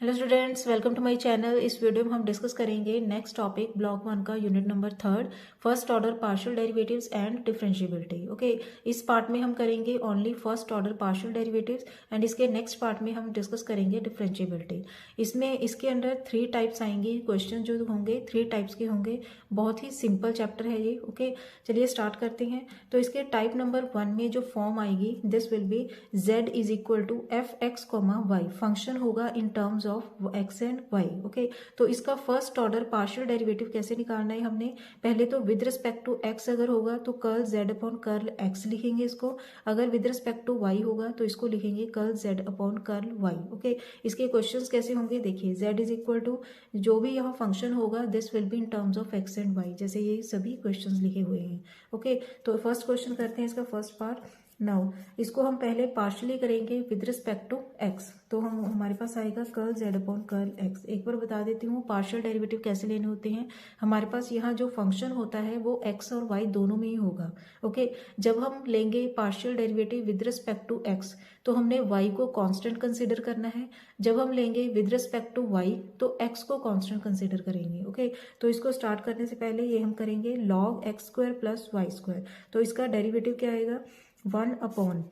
Hello students, welcome to my channel. इस video में हम डिस्कस करेंगे नेक्स्ट टॉपिक ब्लॉक 1 का unit number 3 first order partial derivatives and differentiability. Okay, इस part में हम करेंगे only first order partial derivatives and इसके नेक्स्ट पार्ट में हम डिस्कस करेंगे डिफरेंशिएबिलिटी। इसमें इसके अंदर 3 टाइप्स आएंगे क्वेश्चन जो होंगे, 3 टाइप्स के होंगे। बहुत ही सिंपल चैप्टर है ये। ओके, चलिए स्टार्ट करते हैं। तो इसके टाइप नंबर 1 में जो फॉर्म आएगी, this will be z is equal to f x comma y. Function होगा in terms of x and y. Okay, तो इसका फर्स्ट ऑर्डर पार्शियल डेरिवेटिव कैसे निकालना है हमने, पहले तो विद रिस्पेक्ट टू एक्स अगर होगा तो curl z upon curl x लिखेंगे इसको। अगर विद रिस्पेक्ट टू वाई होगा तो इसको लिखेंगे curl z upon curl y. Okay, इसके क्वेश्चंस कैसे होंगे देखिए, z इज इक्वल टू जो भी यहाँ फंक्शन होगा this will be in terms of x and y, जैसे ये सभी क्वेश्चंस लिखे हुए हैं। ओके, तो फर्स्ट क्वेश्चन करते हैं इसका फर्स्ट पार्ट। नाउ इसको हम पहले पार्शियली करेंगे विद रिस्पेक्ट टू एक्स, तो हम हमारे पास आएगा curl z upon curl x. एक बार बता देती हूँ पार्शियल डेरिवेटिव कैसे लेने होते हैं। हमारे पास यहाँ जो फंक्शन होता है वो x और y दोनों में ही होगा। ओके, जब हम लेंगे partial derivative with respect to x तो हमने y को कांस्टेंट कंसीडर करना है। जब हम लेंगे विद रिस्पेक्ट टू y तो x को कांस्टेंट कंसीडर करेंगे। ओके, तो इसको स्टार्ट करने से पहले ये हम करेंगे log x square plus y square. तो इसका डेरिवेटिव क्या आएगा, 1 upon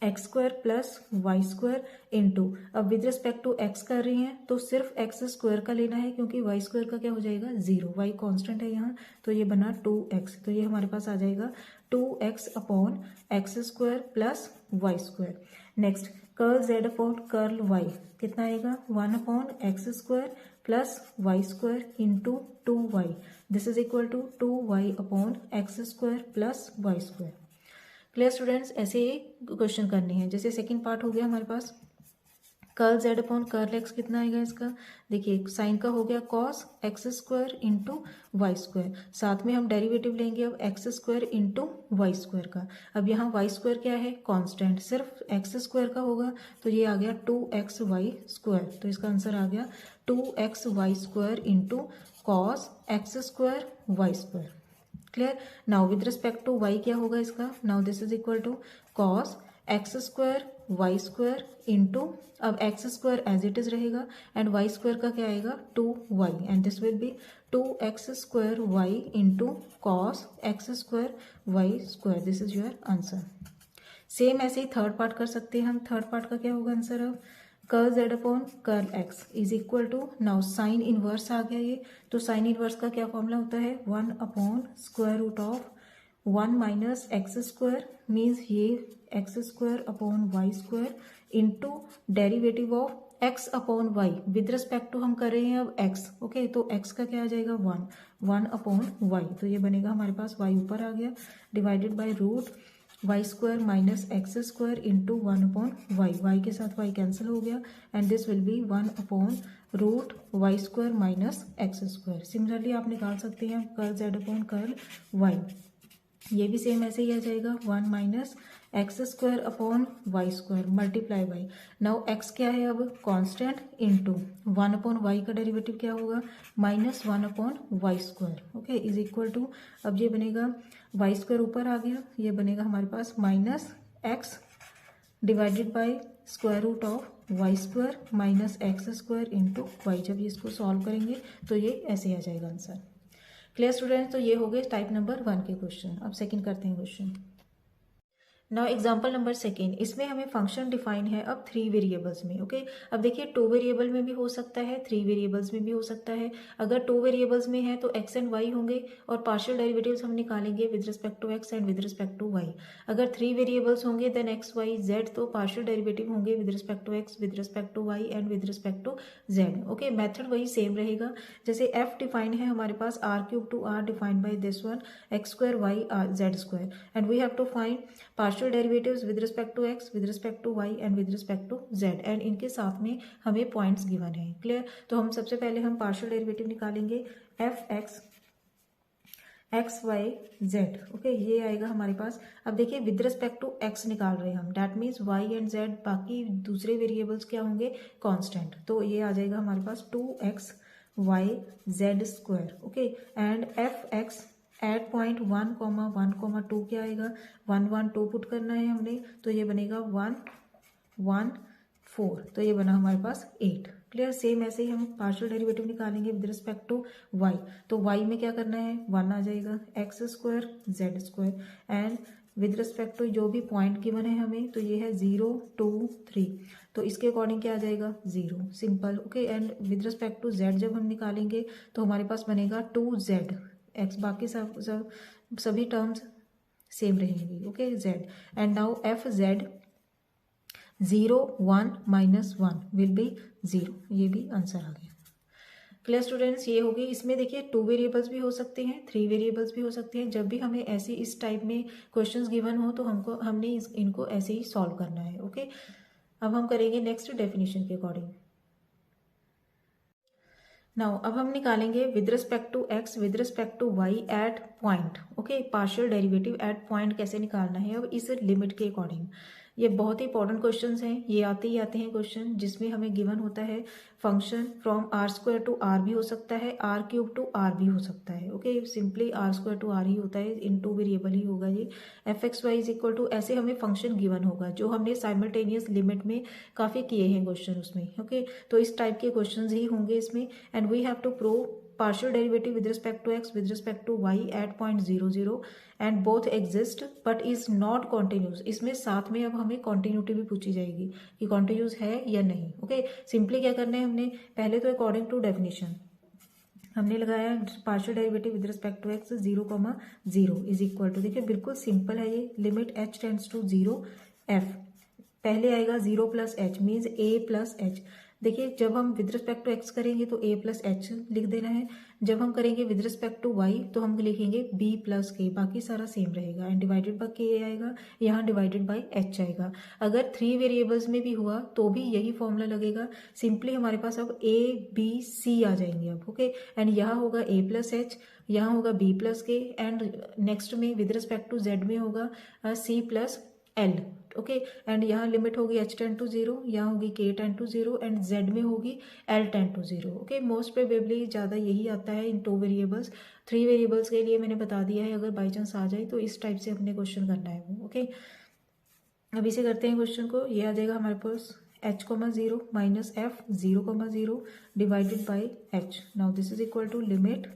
x square plus y square into, अब विद रिस्पेक्ट टू एक्स कर रही हैं तो सिर्फ एक्स स्क्वायर का लेना है क्योंकि वाई स्क्वायर का क्या हो जाएगा 0, वाई कांस्टेंट है यहाँ, तो ये बना 2x। तो ये हमारे पास आ जाएगा 2x upon x square plus y square. Next curl z upon curl y कितना आएगा, 1 upon x square plus y square into 2y। This is equal to 2y upon x square plus y square. Clear students, ऐसे ही question करने हैं। जैसे second part हो गया हमारे पास, curl z upon curl x कितना आएगा इसका, देखिए साइन का हो गया cos x square into y square, साथ में हम डेरिवेटिव लेंगे अब x square into y square का। अब यहाँ वाई स्क्वायर क्या है कांस्टेंट, सिर्फ एक्स स्क्वायर का होगा तो ये आ गया 2x वाई स्क्वायर। तो इसका आंसर आ गया 2x y square into cos x square y square. Clear. Now with respect to y क्या होगा इसका, now this is equal to cos x square y square into, अब x square as it is रहेगा and y square का क्या आएगा 2y and this will be 2x square y into cos x square y square. This is your answer. Same ऐसे ही third part कर सकते हैं हम। थर्ड पार्ट का क्या होगा आंसर, अब curl z upon curl x is equal to, now sine inverse आ गया ये, तो साइन इनवर्स का क्या फॉर्मूला होता है 1 upon square root of 1 minus x square, means ये x square upon y square into derivative of x upon y. With respect to हम कर रहे हैं अब x। ओके, तो x का क्या आ जाएगा 1 अपॉन वाई, तो ये बनेगा हमारे पास y ऊपर आ गया divided by root y square minus x square into 1 upon y, y के साथ वाई कैंसिल हो गया and this will be 1 upon root y square minus x square. Similarly आप निकाल सकते हैं curl z upon curl y, ये भी सेम ऐसे ही आ जाएगा 1 minus x square upon y square multiply by, now x क्या है अब कांस्टेंट इंटू 1 अपॉन वाई का डेरिवेटिव क्या होगा minus 1 upon y square. Okay, is equal to, अब ये बनेगा वाई स्क्वायर ऊपर आ गया, ये बनेगा हमारे पास minus x divided by square root of y square minus x square into y. जब ये इसको सॉल्व करेंगे तो ये ऐसे आ जाएगा आंसर। क्लियर स्टूडेंट्स, तो ये हो गए टाइप नंबर 1 के क्वेश्चन। अब सेकंड करते हैं question. Now example number second, इसमें हमें फंक्शन डिफाइन है अब 3 वेरिएबल्स में। ओके, अब देखिए 2 वेरिएबल में भी हो सकता है, 3 वेरिएबल्स में भी हो सकता है। अगर 2 वेरिएबल्स में है तो एक्स एंड वाई होंगे और पार्शियल डेरिवेटिव्स हम निकालेंगे with respect to x and with respect to y. अगर 3 वेरिएबल्स होंगे देन एक्स वाई जेड, तो पार्शियल डेरिवेटिव होंगे with respect to x, with respect to y and with respect to z. Okay, method वही same रहेगा। जैसे f define है हमारे पास R cube to R defined by this one x square y R z square and we have to find partial derivatives with respect to x, with respect to y and with respect to z and इनके साथ में हमें points given है। Clear, तो हम सबसे पहले हम पार्शियल डेरिवेटिव निकालेंगे f x x y z. Okay, ये आएगा हमारे पास। अब देखिए विद रिस्पेक्ट टू एक्स निकाल रहे हैं हम, that means y and z, बाकी दूसरे वेरिएबल्स क्या होंगे कांस्टेंट, तो ये आ जाएगा हमारे पास 2x y z square. Okay, and f x at point 1, 1, 2 क्या आएगा 1, 1, 2 पुट करना है हमने, तो ये बनेगा 1, 1, 4, तो ये बना हमारे पास 8। क्लियर। सेम ऐसे ही हम पार्शियल डेरिवेटिव निकालेंगे विद रिस्पेक्ट टू वाई। तो वाई में क्या करना है, 1 आ जाएगा, x square z square, and with respect to जो भी पॉइंट गिवन है हमें, तो ये है 0 2 3, तो इसके अकॉर्डिंग क्या आ जाएगा 0, simple. Okay, and with respect to z जब हम निकालेंगे तो हमारे पास बनेगा 2z एक्स, बाकी सभी टर्म्स सेम रहेंगी। Okay, Z, and now F Z 0 1 -1 will be 0, ये भी आंसर आ गया। क्लियर स्टूडेंट्स, ये होगी। इसमें देखिए 2 वेरिएबल्स भी हो सकते हैं, 3 वेरिएबल्स भी हो सकते हैं। जब भी हमें ऐसी इस टाइप में क्वेश्चंस गिवन हो तो हमने इनको ऐसे ही सॉल्व करना है। ओके, अब हम करेंगे नेक्स्ट डेफिनेशन के अकॉर्डिंग। नाउ अब हम निकालेंगे with respect to x with respect to y at point. Okay, partial derivative at point कैसे निकालना है अब इस लिमिट के अकॉर्डिंग। ये बहुत ही इंपॉर्टेंट क्वेश्चंस हैं, ये आते ही आते हैं क्वेश्चन जिसमें हमें गिवन होता है function from R square to R भी हो सकता है, आर क्यूब टू आर भी हो सकता है। Okay, simply R square to R ही होता है, इन 2 वेरिएबल ही होगा ये। F x y is equal to, ऐसे हमें फंक्शन गिवन होगा जो हमने साइमल्टेनियस लिमिट में काफ़ी किए हैं क्वेश्चन उसमें। ओके, तो इस टाइप के क्वेश्चन ही होंगे इसमें, and we have to prove partial derivative with respect to x with respect to y at point 0 0 and both exist but is not continuous। इसमें साथ में अब हमें continuity भी पूछी जाएगी कि continuous है या नहीं। ओके, सिंपली क्या करना है हमने, पहले तो अकॉर्डिंग टू डेफिनेशन हमने लगाया partial derivative with respect to x 0,0 is equal to, देखिए बिल्कुल सिंपल है ये, limit h tends to 0 f, पहले आएगा 0 + h मीन्स a + h। देखिए जब हम विद रिस्पेक्ट टू एक्स करेंगे तो a + h लिख देना है, जब हम करेंगे विद रिस्पेक्ट टू y तो हम लिखेंगे b + k, बाकी सारा सेम रहेगा, एंड डिवाइडेड बाय k आएगा, यहाँ डिवाइडेड बाय h आएगा। अगर 3 वेरिएबल्स में भी हुआ तो भी यही फॉर्मूला लगेगा, सिंपली हमारे पास अब a b c आ जाएंगे अब। ओके, एंड यहाँ होगा a + h, यहाँ होगा b + k, एंड नेक्स्ट में विद रिस्पेक्ट टू z में होगा c + l। ओके, एंड यहाँ लिमिट होगी h टेंड टू 0, यहाँ होगी k tend to 0, and z में होगी l tend to 0। Okay, most probably ज़्यादा यही आता है इन 2 वेरिएबल्स। 3 वेरिएबल्स के लिए मैंने बता दिया है, अगर बाई चांस आ जाए तो इस टाइप से अपने क्वेश्चन करना है वो। ओके, अब इसे करते हैं क्वेश्चन को, ये आ जाएगा हमारे पास h, 0 -f 0,0 divided by h। Now this is equal to limit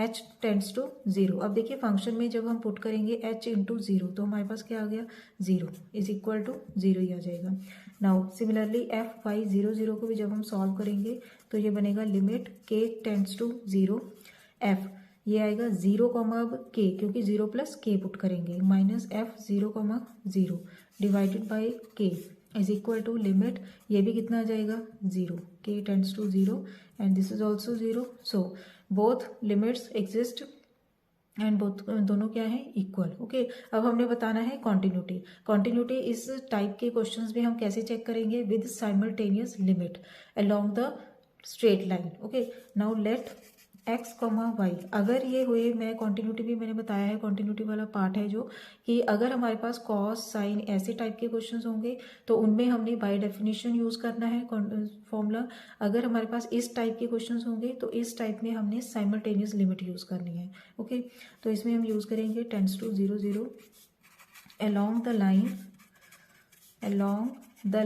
h tends to 0। अब देखिए फंक्शन में जब हम पुट करेंगे h इंटू 0 तो हमारे पास क्या आ गया 0 इज इक्वल टू 0 ही आ जाएगा। नाउ सिमिलरली एफ वाई 0 0 को भी जब हम सॉल्व करेंगे तो ये बनेगा limit k tends to 0 f, ये आएगा 0, अब k क्योंकि 0 + k पुट करेंगे, -f 0,0 divided by k is equal to limit, ये भी कितना आ जाएगा 0, k tends to 0 and this is also 0। So both limits exist and both दोनों क्या है इक्वल। ओके, अब हमने बताना है कॉन्टिन्यूटी। कॉन्टिन्यूटी इस टाइप के क्वेश्चंस में हम कैसे चेक करेंगे, with simultaneous limit along the straight line. Okay, now let x, y, अगर ये हुए, मैं कॉन्टिन्यूटी भी मैंने बताया है, कॉन्टिन्यूटी वाला पार्ट है जो कि अगर हमारे पास कॉस साइन ऐसे टाइप के क्वेश्चंस होंगे तो उनमें हमने बाय डेफिनेशन यूज़ करना है फॉर्मूला। अगर हमारे पास इस टाइप के क्वेश्चंस होंगे तो इस टाइप में हमने साइमल्टेनियस लिमिट यूज़ करनी है। ओके, तो इसमें हम यूज़ करेंगे tends to 0 0 along the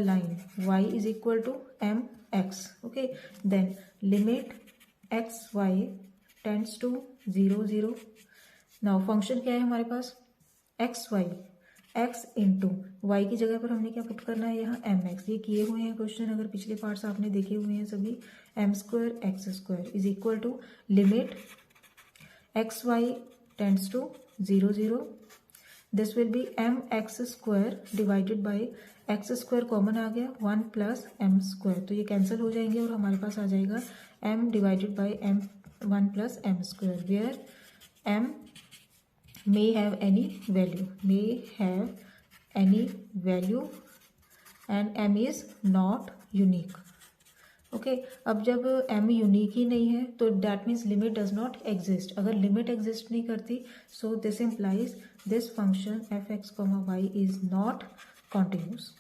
line y is equal to mx। Okay, then limit x y tends to 0 0। Now function क्या है हमारे पास x y, x into y की जगह पर हमने क्या पुट करना है यहाँ mx, ये किए हुए हैं क्वेश्चन, अगर पिछले पार्ट्स आपने देखे हुए हैं सभी। m² x² is equal to limit x y tends to 0 0, this will be mx² divided by x² common आ गया 1 + m², तो ये कैंसिल हो जाएंगे और हमारे पास आ जाएगा m divided by m 1 + m², where m may have any value and m is not unique। Okay, अब जब m यूनिक ही नहीं है तो that means limit does not exist. अगर लिमिट एग्जिस्ट नहीं करती so this implies this function f x, y is not continuous.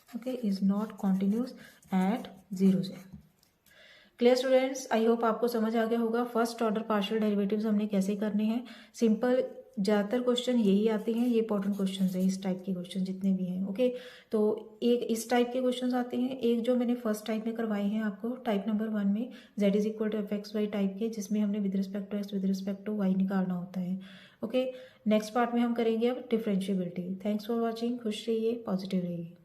Okay, is not continuous at 0 से। क्लियर स्टूडेंट्स, आई होप आपको समझ आ गया होगा फर्स्ट ऑर्डर पार्शियल डेरिवेटिव्स हमने कैसे करने हैं। सिंपल ज़्यादातर क्वेश्चन यही आते हैं, ये इंपॉर्टेंट क्वेश्चन है इस टाइप के क्वेश्चन जितने भी हैं। ओके, तो एक इस टाइप के क्वेश्चन आते हैं, एक जो मैंने फर्स्ट टाइप में करवाए हैं आपको टाइप नंबर 1 में z is equal to f x y type के, जिसमें हमने with respect to x with respect to y निकालना होता है। ओके, नेक्स्ट पार्ट में हम करेंगे अब डिफरेंशिएबिलिटी। थैंक्स फॉर वॉचिंग, खुश रहिए, पॉजिटिव रहिए।